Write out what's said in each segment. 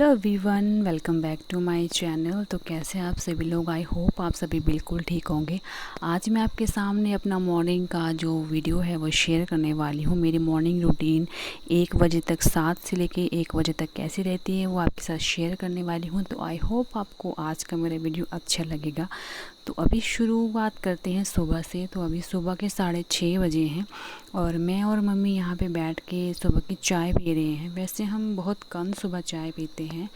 Hello everyone, welcome back to my channel. तो कैसे हैं आप सभी लोग? आई होप आप सभी बिल्कुल ठीक होंगे। आज मैं आपके सामने अपना मॉर्निंग का जो वीडियो है वो शेयर करने वाली हूँ। मेरी मॉर्निंग रूटीन 1 बजे तक 7 से लेके 1 बजे तक कैसी रहती है वो आपके साथ शेयर करने वाली हूँ। तो आई होप आपको आज का मेरा वीडियो अच्छा लगेगा। तो अभी शुरुआत करते हैं सुबह से। तो अभी सुबह के 6:30 बजे हैं और मैं और मम्मी यहाँ पे बैठ के सुबह की चाय पी रहे हैं। वैसे हम बहुत कम सुबह चाय पीते हैं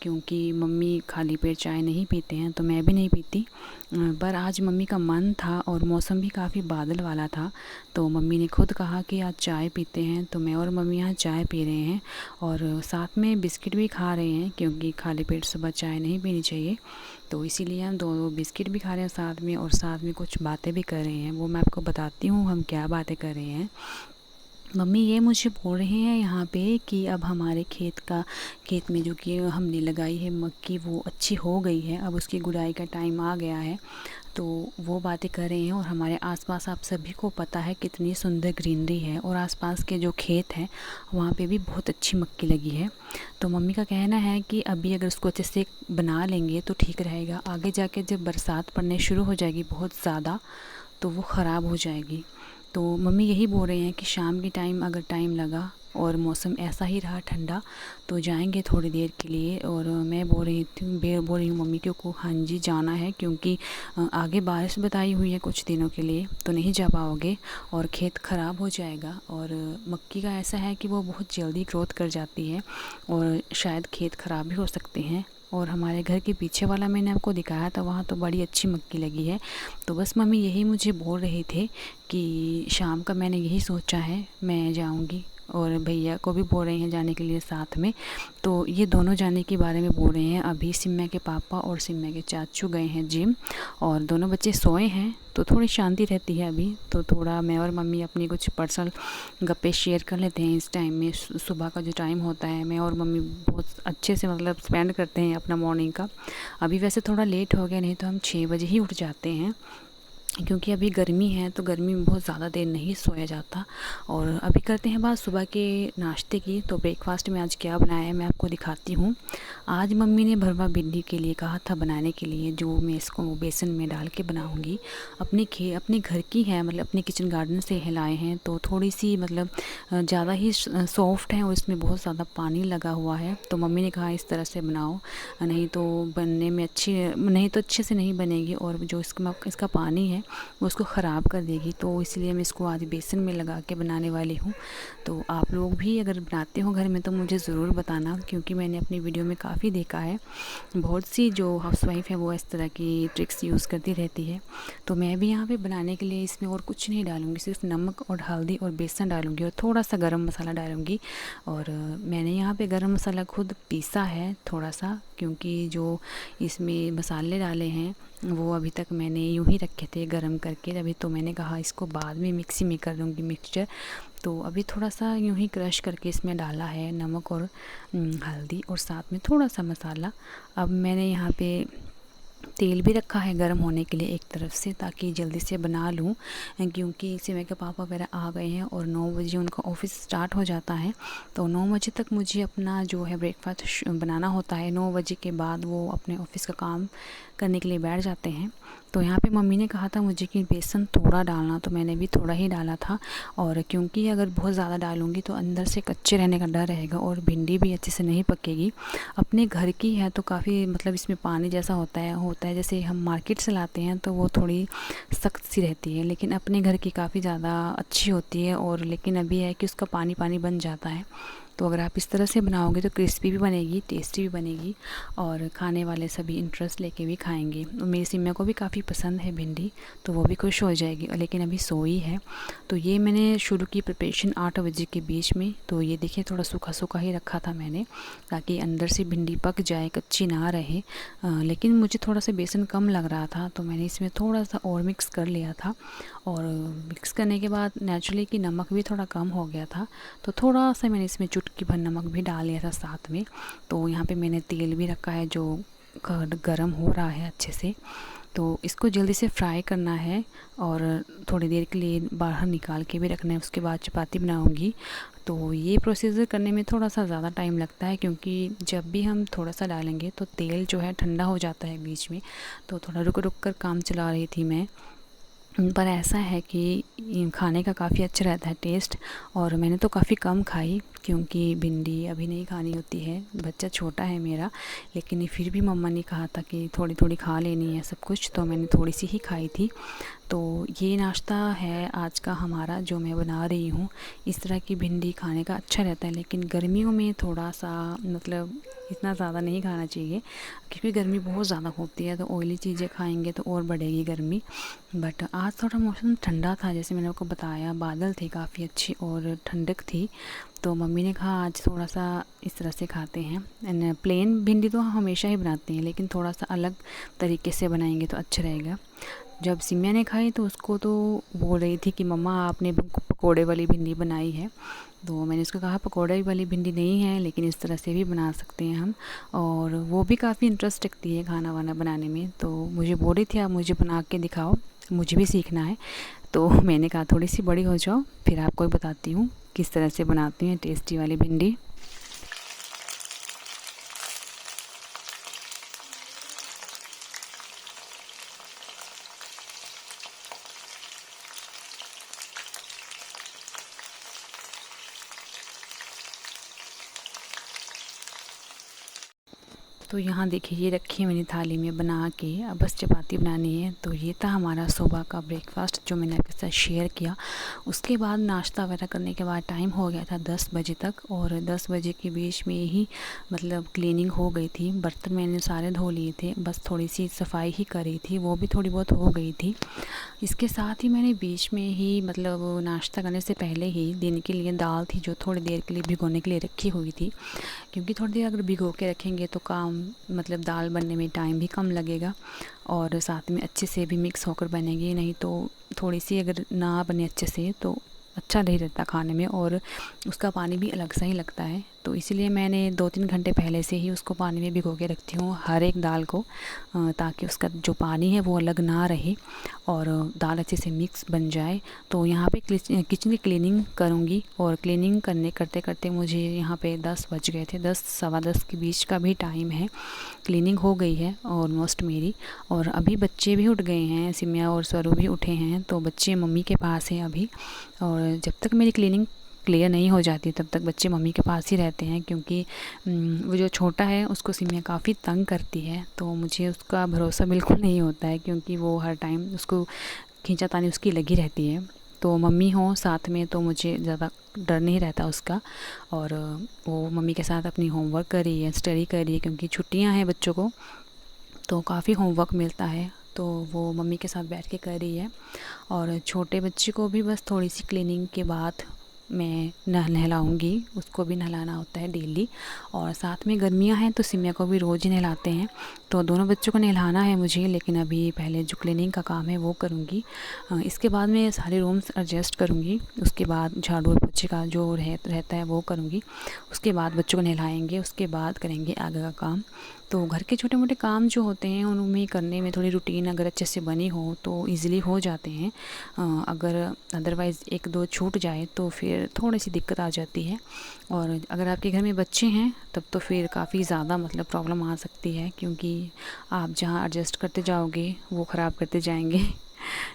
क्योंकि मम्मी खाली पेट चाय नहीं पीते हैं, तो मैं भी नहीं पीती। पर आज मम्मी का मन था और मौसम भी काफ़ी बादल वाला था, तो मम्मी ने खुद कहा कि आज चाय पीते हैं। तो मैं और मम्मी यहाँ चाय पी रहे हैं और साथ में बिस्किट भी खा रहे हैं क्योंकि खाली पेट सुबह चाय नहीं पीनी चाहिए। तो इसीलिए हम दोनों बिस्किट भी खा रहे हैं साथ में, और साथ में कुछ बातें भी कर रहे हैं। वो मैं आपको बताती हूँ हम क्या बातें कर रहे हैं। मम्मी ये मुझे बोल रहे हैं यहाँ पे कि अब हमारे खेत में जो कि हमने लगाई है मक्की वो अच्छी हो गई है, अब उसकी गुड़ाई का टाइम आ गया है। तो वो बातें कर रहे हैं। और हमारे आसपास आप सभी को पता है कितनी सुंदर ग्रीनरी है, और आसपास के जो खेत हैं वहाँ पे भी बहुत अच्छी मक्की लगी है। तो मम्मी का कहना है कि अभी अगर उसको अच्छे से बना लेंगे तो ठीक रहेगा, आगे जाके जब बरसात पड़ने शुरू हो जाएगी बहुत ज़्यादा तो वो ख़राब हो जाएगी। तो मम्मी यही बोल रहे हैं कि शाम के टाइम अगर टाइम लगा और मौसम ऐसा ही रहा ठंडा तो जाएंगे थोड़ी देर के लिए। और मैं बोल रही हूँ मम्मी को हाँ जी जाना है, क्योंकि आगे बारिश बताई हुई है कुछ दिनों के लिए, तो नहीं जा पाओगे और खेत ख़राब हो जाएगा। और मक्की का ऐसा है कि वो बहुत जल्दी ग्रोथ कर जाती है और शायद खेत ख़राब भी हो सकते हैं। और हमारे घर के पीछे वाला मैंने आपको दिखाया था, वहाँ तो बड़ी अच्छी मक्की लगी है। तो बस मम्मी यही मुझे बोल रहे थे कि शाम का मैंने यही सोचा है मैं जाऊंगी, और भैया को भी बोल रहे हैं जाने के लिए साथ में। तो ये दोनों जाने के बारे में बोल रहे हैं। अभी सिम्या के पापा और सिम्या के चाचू गए हैं जिम, और दोनों बच्चे सोए हैं तो थोड़ी शांति रहती है अभी। तो थोड़ा मैं और मम्मी अपनी कुछ पर्सनल गप्पे शेयर कर लेते हैं इस टाइम में। सुबह का जो टाइम होता है मैं और मम्मी बहुत अच्छे से मतलब स्पेंड करते हैं अपना मॉर्निंग का। अभी वैसे थोड़ा लेट हो गया, नहीं तो हम 6 बजे ही उठ जाते हैं क्योंकि अभी गर्मी है तो गर्मी में बहुत ज़्यादा देर नहीं सोया जाता। और अभी करते हैं बात सुबह के नाश्ते की। तो ब्रेकफास्ट में आज क्या बनाया है मैं आपको दिखाती हूँ। आज मम्मी ने भरवा भिंडी के लिए कहा था बनाने के लिए, जो मैं इसको बेसन में डाल के बनाऊँगी। अपने घर की है, मतलब अपने किचन गार्डन से हिलाए हैं, तो थोड़ी सी मतलब ज़्यादा ही सॉफ्ट है और इसमें बहुत ज़्यादा पानी लगा हुआ है। तो मम्मी ने कहा इस तरह से बनाओ, नहीं तो बनने में अच्छे से नहीं बनेगी, और जो इसका पानी है वो उसको ख़राब कर देगी। तो इसलिए मैं इसको आज बेसन में लगा के बनाने वाली हूँ। तो आप लोग भी अगर बनाते हो घर में तो मुझे ज़रूर बताना, क्योंकि मैंने अपनी वीडियो में काफ़ी देखा है बहुत सी जो हाउसवाइफ है वो इस तरह की ट्रिक्स यूज़ करती रहती है। तो मैं भी यहाँ पे बनाने के लिए इसमें और कुछ नहीं डालूँगी, सिर्फ नमक और हल्दी और बेसन डालूँगी और थोड़ा सा गरम मसाला डालूँगी। और मैंने यहाँ पे गरम मसाला खुद पीसा है थोड़ा सा, क्योंकि जो इसमें मसाले डाले हैं वो अभी तक मैंने यूँ ही रखे थे गरम करके, अभी तो मैंने कहा इसको बाद में मिक्सी में कर लूँगी मिक्सचर। तो अभी थोड़ा सा यूँ ही क्रश करके इसमें डाला है नमक और हल्दी और साथ में थोड़ा सा मसाला। अब मैंने यहाँ पे तेल भी रखा है गर्म होने के लिए एक तरफ से, ताकि जल्दी से बना लूँ, क्योंकि सिमय के पापा वगैरह आ गए हैं और 9 बजे उनका ऑफ़िस स्टार्ट हो जाता है। तो 9 बजे तक मुझे अपना जो है ब्रेकफास्ट बनाना होता है। 9 बजे के बाद वो अपने ऑफ़िस का काम करने के लिए बैठ जाते हैं। तो यहाँ पे मम्मी ने कहा था मुझे कि बेसन थोड़ा डालना, तो मैंने भी थोड़ा ही डाला था। और क्योंकि अगर बहुत ज़्यादा डालूँगी तो अंदर से कच्चे रहने का डर रहेगा और भिंडी भी अच्छे से नहीं पकेगी। अपने घर की है तो काफ़ी मतलब इसमें पानी जैसा होता है जैसे हम मार्केट से लाते हैं तो वो थोड़ी सख्त सी रहती है, लेकिन अपने घर की काफ़ी ज़्यादा अच्छी होती है। और लेकिन अभी है कि उसका पानी पानी बन जाता है। तो अगर आप इस तरह से बनाओगे तो क्रिस्पी भी बनेगी, टेस्टी भी बनेगी, और खाने वाले सभी इंटरेस्ट लेके भी खाएंगे। और मेरी सिम्या को भी काफ़ी पसंद है भिंडी, तो वो भी खुश हो जाएगी। लेकिन अभी सोई है। तो ये मैंने शुरू की प्रिपरेशन 8 बजे के बीच में। तो ये देखिए थोड़ा सूखा सूखा ही रखा था मैंने, ताकि अंदर से भिंडी पक जाए, कच्ची ना रहे। लेकिन मुझे थोड़ा सा बेसन कम लग रहा था तो मैंने इसमें थोड़ा सा और मिक्स कर लिया था। और मिक्स करने के बाद नेचुरली कि नमक भी थोड़ा कम हो गया था, तो थोड़ा सा मैंने इसमें चुटकी भर नमक भी डाल लिया था साथ में। तो यहाँ पे मैंने तेल भी रखा है जो गरम हो रहा है अच्छे से। तो इसको जल्दी से फ्राई करना है और थोड़ी देर के लिए बाहर निकाल के भी रखना है। उसके बाद चपाती बनाऊंगी। तो ये प्रोसीजर करने में थोड़ा सा ज़्यादा टाइम लगता है, क्योंकि जब भी हम थोड़ा सा डालेंगे तो तेल जो है ठंडा हो जाता है बीच में। तो थोड़ा रुक रुक कर काम चला रही थी मैं। पर ऐसा है कि खाने का काफ़ी अच्छा रहता है टेस्ट। और मैंने तो काफ़ी कम खाई, क्योंकि भिंडी अभी नहीं खानी होती है, बच्चा छोटा है मेरा। लेकिन फिर भी मम्मा ने कहा था कि थोड़ी थोड़ी खा लेनी है सब कुछ, तो मैंने थोड़ी सी ही खाई थी। तो ये नाश्ता है आज का हमारा जो मैं बना रही हूँ। इस तरह की भिंडी खाने का अच्छा रहता है, लेकिन गर्मियों में थोड़ा सा मतलब इतना ज़्यादा नहीं खाना चाहिए, क्योंकि गर्मी बहुत ज़्यादा होती है। तो ऑयली चीज़ें खाएंगे तो और बढ़ेगी गर्मी। बट आज थोड़ा मौसम ठंडा था, जैसे मैंने आपको बताया, बादल थे काफ़ी अच्छी और ठंडक थी। तो मम्मी ने कहा आज थोड़ा सा इस तरह से खाते हैं। एंड प्लेन भिंडी तो हम हमेशा ही बनाते हैं, लेकिन थोड़ा सा अलग तरीके से बनाएंगे तो अच्छा रहेगा। जब सिम्या ने खाई तो उसको तो बोल रही थी कि मम्मा आपने पकोड़े वाली भिंडी बनाई है। तो मैंने उसको कहा पकोड़े वाली भिंडी नहीं है, लेकिन इस तरह से भी बना सकते हैं हम। और वो भी काफ़ी इंटरेस्ट रखती है खाना वाना बनाने में। तो मुझे बोल रही थी आप मुझे बना के दिखाओ, मुझे भी सीखना है। तो मैंने कहा थोड़ी सी बड़ी हो जाओ फिर आपको भी बताती हूँ किस तरह से बनाती हैं टेस्टी वाली भिंडी। तो यहाँ देखिए ये रखी है मैंने थाली में बना के, अब बस चपाती बनानी है। तो ये था हमारा सुबह का ब्रेकफास्ट जो मैंने आपके साथ शेयर किया। उसके बाद नाश्ता वगैरह करने के बाद टाइम हो गया था 10 बजे तक, और 10 बजे के बीच में ही मतलब क्लीनिंग हो गई थी। बर्तन मैंने सारे धो लिए थे, बस थोड़ी सी सफाई ही करी थी, वो भी थोड़ी बहुत हो गई थी। इसके साथ ही मैंने बीच में ही मतलब नाश्ता करने से पहले ही दिन के लिए दाल थी जो थोड़ी देर के लिए भिगोने के लिए रखी हुई थी, क्योंकि थोड़ी देर अगर भिगो के रखेंगे तो काम मतलब दाल बनने में टाइम भी कम लगेगा और साथ में अच्छे से भी मिक्स होकर बनेगी। नहीं तो थोड़ी सी अगर ना बने अच्छे से तो अच्छा नहीं रहता खाने में, और उसका पानी भी अलग सा ही लगता है। तो इसीलिए मैंने 2-3 घंटे पहले से ही उसको पानी में भिगो के रखती हूँ हर एक दाल को, ताकि उसका जो पानी है वो अलग ना रहे और दाल अच्छे से मिक्स बन जाए। तो यहाँ पे किचन की क्लीनिंग करूँगी, और क्लीनिंग करते करते मुझे यहाँ पे 10 बज गए थे। 10 सवा 10 के बीच का भी टाइम है। क्लीनिंग हो गई है ऑलमोस्ट मेरी, और अभी बच्चे भी उठ गए हैं, सिम्या और स्वरू भी उठे हैं। तो बच्चे मम्मी के पास हैं अभी, और जब तक मेरी क्लीनिंग क्लियर नहीं हो जाती तब तक बच्चे मम्मी के पास ही रहते हैं, क्योंकि वो जो छोटा है उसको सिम्या काफ़ी तंग करती है। तो मुझे उसका भरोसा बिल्कुल नहीं होता है, क्योंकि वो हर टाइम उसको खींचातानी उसकी लगी रहती है। तो मम्मी हो साथ में तो मुझे ज़्यादा डर नहीं रहता उसका। और वो मम्मी के साथ अपनी होमवर्क कर रही है, स्टडी कर रही है, क्योंकि छुट्टियां हैं बच्चों को तो काफ़ी होमवर्क मिलता है। तो वो मम्मी के साथ बैठ के कर रही है। और छोटे बच्चे को भी बस थोड़ी सी क्लीनिंग के बाद मैं नहलाऊँगी, उसको भी नहलाना होता है डेली। और साथ में गर्मियाँ हैं तो सिम्या को भी रोज़ ही नहलाते हैं, तो दोनों बच्चों को नहलाना है मुझे। लेकिन अभी पहले जो क्लीनिंग का काम है वो करूँगी, इसके बाद मैं सारे रूम्स एडजस्ट करूँगी। उसके बाद झाड़ू और पोछे का जो रहता है वो करूँगी। उसके बाद बच्चों को नहलाएँगे, उसके बाद करेंगे आगे का काम। तो घर के छोटे मोटे काम जो होते हैं उनमें करने में थोड़ी रूटीन अगर अच्छे से बनी हो तो इजीली हो जाते हैं। अगर अदरवाइज़ 1-2 छूट जाए तो फिर थोड़ी सी दिक्कत आ जाती है। और अगर आपके घर में बच्चे हैं तब तो फिर काफ़ी ज़्यादा मतलब प्रॉब्लम आ सकती है, क्योंकि आप जहाँ एडजस्ट करते जाओगे वो ख़राब करते जाएंगे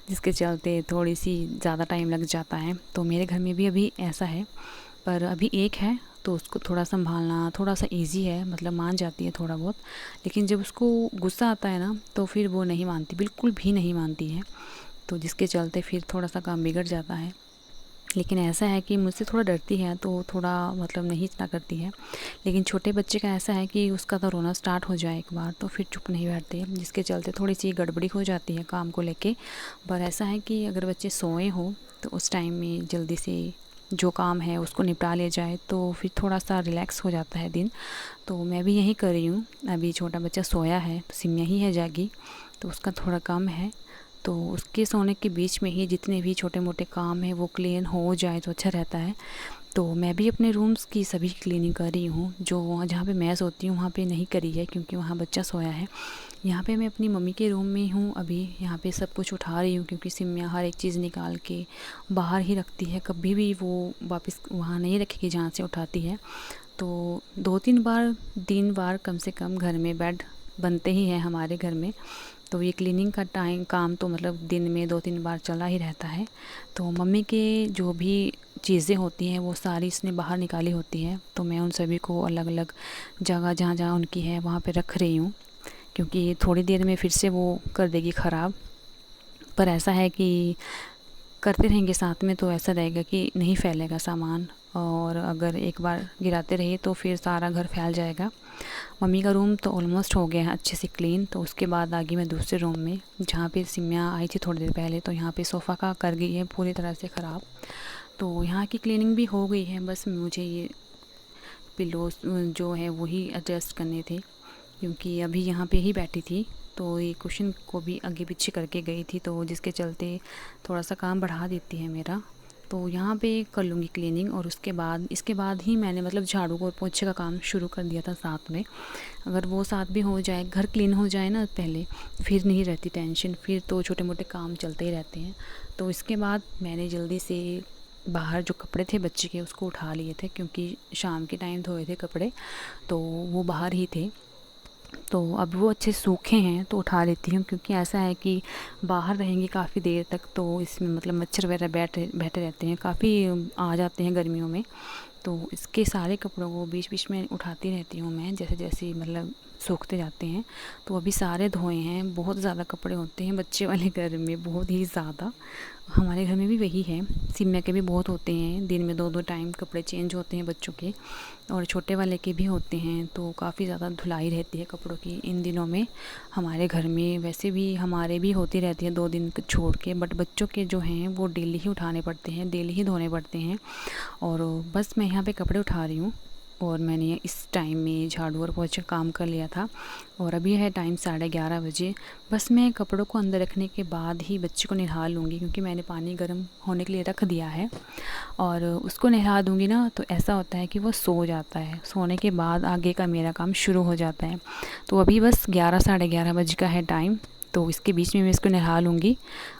जिसके चलते थोड़ी सी ज़्यादा टाइम लग जाता है। तो मेरे घर में भी अभी ऐसा है, पर अभी एक है तो उसको थोड़ा संभालना थोड़ा सा इजी है, मतलब मान जाती है थोड़ा बहुत। लेकिन जब उसको गुस्सा आता है ना तो फिर वो नहीं मानती, बिल्कुल भी नहीं मानती है। तो जिसके चलते फिर थोड़ा सा काम बिगड़ जाता है। लेकिन ऐसा है कि मुझसे थोड़ा डरती है तो थोड़ा मतलब नहीं इतना करती है। लेकिन छोटे बच्चे का ऐसा है कि उसका तो रोना स्टार्ट हो जाए एक बार तो फिर चुप नहीं बैठते, जिसके चलते थोड़ी सी गड़बड़ी हो जाती है काम को लेके। पर ऐसा है कि अगर बच्चे सोए हो तो उस टाइम में जल्दी से जो काम है उसको निपटा लिया जाए तो फिर थोड़ा सा रिलैक्स हो जाता है दिन। तो मैं भी यही कर रही हूँ। अभी छोटा बच्चा सोया है तो सिम्या ही है जागी, तो उसका थोड़ा कम है। तो उसके सोने के बीच में ही जितने भी छोटे मोटे काम हैं वो क्लीन हो जाए तो अच्छा रहता है। तो मैं भी अपने रूम्स की सभी क्लीनिंग कर रही हूँ। जो वहाँ जहाँ पे मैं सोती हूँ वहाँ पे नहीं करी है, क्योंकि वहाँ बच्चा सोया है। यहाँ पे मैं अपनी मम्मी के रूम में हूँ अभी। यहाँ पे सब कुछ उठा रही हूँ क्योंकि सिम्या हर एक चीज़ निकाल के बाहर ही रखती है, कभी भी वो वापस वहाँ नहीं रखेगी जहाँ से उठाती है। तो 2-3 बार 3 बार कम से कम घर में बेड बनते ही हैं हमारे घर में। तो ये क्लीनिंग का काम तो मतलब दिन में 2-3 बार चला ही रहता है। तो मम्मी के जो भी चीज़ें होती हैं वो सारी इसने बाहर निकाली होती है, तो मैं उन सभी को अलग अलग जगह जहाँ जहाँ उनकी है वहाँ पे रख रही हूँ, क्योंकि थोड़ी देर में फिर से वो कर देगी ख़राब। पर ऐसा है कि करते रहेंगे साथ में तो ऐसा रहेगा कि नहीं फैलेगा सामान, और अगर एक बार गिराते रहे तो फिर सारा घर फैल जाएगा। मम्मी का रूम तो ऑलमोस्ट हो गया है अच्छे से क्लीन। तो उसके बाद आ गई मैं दूसरे रूम में जहाँ पे सिम्या आई थी थोड़ी देर पहले। तो यहाँ पे सोफ़ा का कर गई है पूरी तरह से ख़राब। तो यहाँ की क्लीनिंग भी हो गई है, बस मुझे ये पिलोस जो है वही एडजस्ट करने थे, क्योंकि अभी यहाँ पे ही बैठी थी तो ये कुशन को भी आगे पीछे करके गई थी, तो जिसके चलते थोड़ा सा काम बढ़ा देती है मेरा। तो यहाँ पे कर लूँगी क्लीनिंग, और उसके बाद इसके बाद ही मैंने मतलब झाड़ू और पोछे का काम शुरू कर दिया था साथ में। अगर वो साथ भी हो जाए, घर क्लीन हो जाए ना पहले, फिर नहीं रहती टेंशन, फिर तो छोटे मोटे काम चलते ही रहते हैं। तो इसके बाद मैंने जल्दी से बाहर जो कपड़े थे बच्चे के उसको उठा लिए थे, क्योंकि शाम के टाइम धोए थे कपड़े तो वो बाहर ही थे। तो अब वो अच्छे सूखे हैं तो उठा लेती हूँ, क्योंकि ऐसा है कि बाहर रहेंगी काफ़ी देर तक तो इसमें मतलब मच्छर वगैरह बैठे रहते हैं, काफ़ी आ जाते हैं गर्मियों में। तो इसके सारे कपड़ों को बीच बीच में उठाती रहती हूँ मैं, जैसे जैसे मतलब सूखते जाते हैं। तो अभी सारे धोए हैं। बहुत ज़्यादा कपड़े होते हैं बच्चे वाले घर में, बहुत ही ज़्यादा। हमारे घर में भी वही है, सिम्या के भी बहुत होते हैं, दिन में 2-2 टाइम कपड़े चेंज होते हैं बच्चों के, और छोटे वाले के भी होते हैं। तो काफ़ी ज़्यादा धुलाई रहती है कपड़ों की इन दिनों में हमारे घर में। वैसे भी हमारे भी होती रहती है 2 दिन छोड़ के, बट बच्चों के जो हैं वो डेली ही उठाने पड़ते हैं, डेली ही धोने पड़ते हैं। और बस मैं यहाँ पे कपड़े उठा रही हूँ, और मैंने इस टाइम में झाड़ू और पोछा काम कर लिया था। और अभी है टाइम 11:30 बजे। बस मैं कपड़ों को अंदर रखने के बाद ही बच्चे को नहला लूँगी, क्योंकि मैंने पानी गर्म होने के लिए रख दिया है। और उसको नहला दूँगी ना तो ऐसा होता है कि वो सो जाता है, सोने के बाद आगे का मेरा काम शुरू हो जाता है। तो अभी बस 11-11:30 बजे का है टाइम, तो इसके बीच में मैं इसको नहला लूँगी।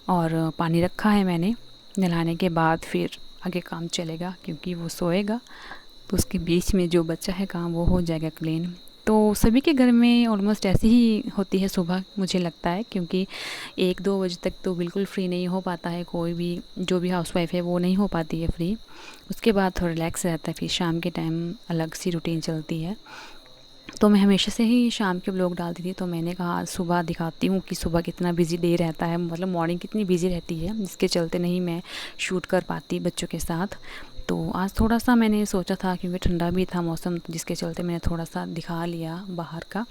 और पानी रखा है मैंने, नहलाने के बाद फिर आगे काम चलेगा, क्योंकि वो सोएगा तो उसके बीच में जो बचा है काम वो हो जाएगा क्लीन। तो सभी के घर में ऑलमोस्ट ऐसी ही होती है सुबह, मुझे लगता है, क्योंकि 1-2 बजे तक तो बिल्कुल फ्री नहीं हो पाता है कोई भी, जो भी हाउसवाइफ है वो नहीं हो पाती है फ्री। उसके बाद थोड़ा रिलैक्स रहता है, फिर शाम के टाइम अलग सी रूटीन चलती है। तो मैं हमेशा से ही शाम के व्लॉग डालती थी, तो मैंने कहा आज सुबह दिखाती हूँ कि सुबह कितना बिज़ी डे रहता है, मतलब मॉर्निंग कितनी बिज़ी रहती है, जिसके चलते नहीं मैं शूट कर पाती बच्चों के साथ। तो आज थोड़ा सा मैंने सोचा था, क्योंकि ठंडा भी था मौसम, तो जिसके चलते मैंने थोड़ा सा दिखा लिया बाहर का।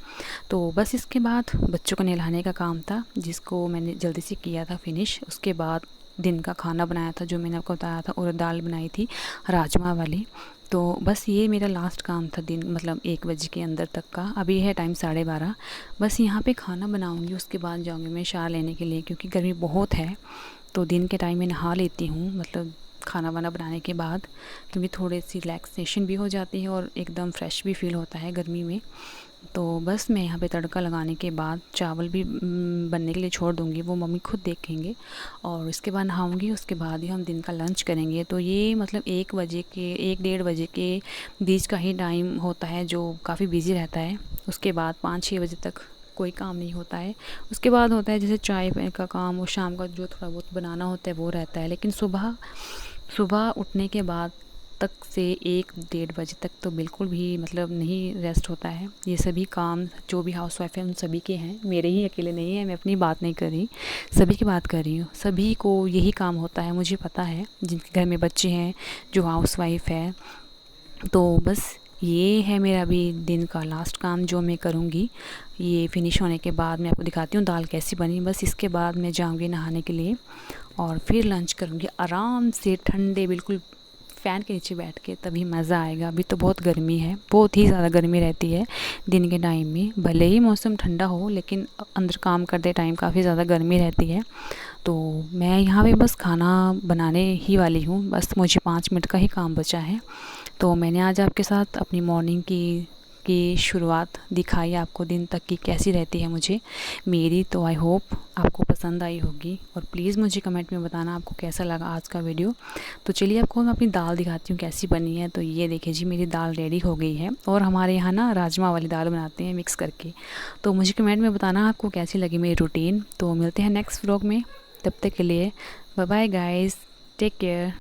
तो बस इसके बाद बच्चों को नहलाने का काम था, जिसको मैंने जल्दी से किया था फिनिश। उसके बाद दिन का खाना बनाया था, जो मैंने आपको बताया था, उड़द दाल बनाई थी राजमा वाली। तो बस ये मेरा लास्ट काम था दिन, मतलब 1 बजे के अंदर तक का। अभी है टाइम 12:30। बस यहाँ पे खाना बनाऊँगी, उसके बाद जाऊँगी मैं शावर लेने के लिए, क्योंकि गर्मी बहुत है। तो दिन के टाइम में नहा लेती हूँ, मतलब खाना वाना बनाने के बाद, क्योंकि थोड़ी सी रिलैक्सेशन भी हो जाती है और एकदम फ्रेश भी फील होता है गर्मी में। तो बस मैं यहाँ पे तड़का लगाने के बाद चावल भी बनने के लिए छोड़ दूँगी, वो मम्मी खुद देखेंगे। और उसके बाद नहाऊँगी, उसके बाद ही हम दिन का लंच करेंगे। तो ये मतलब 1 बजे के 1-1:30 बजे के बीच का ही टाइम होता है जो काफ़ी बिज़ी रहता है। उसके बाद 5-6 बजे तक कोई काम नहीं होता है। उसके बाद होता है जैसे चाय का काम, और शाम का जो थोड़ा बहुत बनाना होता है वो रहता है। लेकिन सुबह सुबह उठने के बाद तक से 1-1:30 बजे तक तो बिल्कुल भी मतलब नहीं रेस्ट होता है। ये सभी काम जो भी हाउसवाइफ है उन सभी के हैं, मेरे ही अकेले नहीं है। मैं अपनी बात नहीं कर रही, सभी की बात कर रही हूँ। सभी को यही काम होता है, मुझे पता है, जिनके घर में बच्चे हैं, जो हाउसवाइफ है। तो बस ये है मेरा अभी दिन का लास्ट काम जो मैं करूँगी। ये फिनिश होने के बाद मैं आपको दिखाती हूँ दाल कैसी बनी। बस इसके बाद मैं जाऊँगी नहाने के लिए, और फिर लंच करूँगी आराम से ठंडे बिल्कुल फ़ैन के नीचे बैठ के, तभी मज़ा आएगा। अभी तो बहुत गर्मी है, बहुत ही ज़्यादा गर्मी रहती है दिन के टाइम में। भले ही मौसम ठंडा हो, लेकिन अंदर काम करते टाइम काफ़ी ज़्यादा गर्मी रहती है। तो मैं यहाँ पे बस खाना बनाने ही वाली हूँ, बस मुझे 5 मिनट का ही काम बचा है। तो मैंने आज आपके साथ अपनी मॉर्निंग की की शुरुआत दिखाई आपको, दिन तक की कैसी रहती है मुझे मेरी। तो आई होप आपको पसंद आई होगी और प्लीज़ मुझे कमेंट में बताना आपको कैसा लगा आज का वीडियो। तो चलिए आपको मैं अपनी दाल दिखाती हूँ कैसी बनी है। तो ये देखिए जी, मेरी दाल रेडी हो गई है और हमारे यहाँ ना राजमा वाली दाल बनाते हैं मिक्स करके। तो मुझे कमेंट में बताना आपको कैसी लगी मेरी रूटीन। तो मिलते हैं नेक्स्ट व्लॉग में, तब तक के लिए bye bye guys, take care.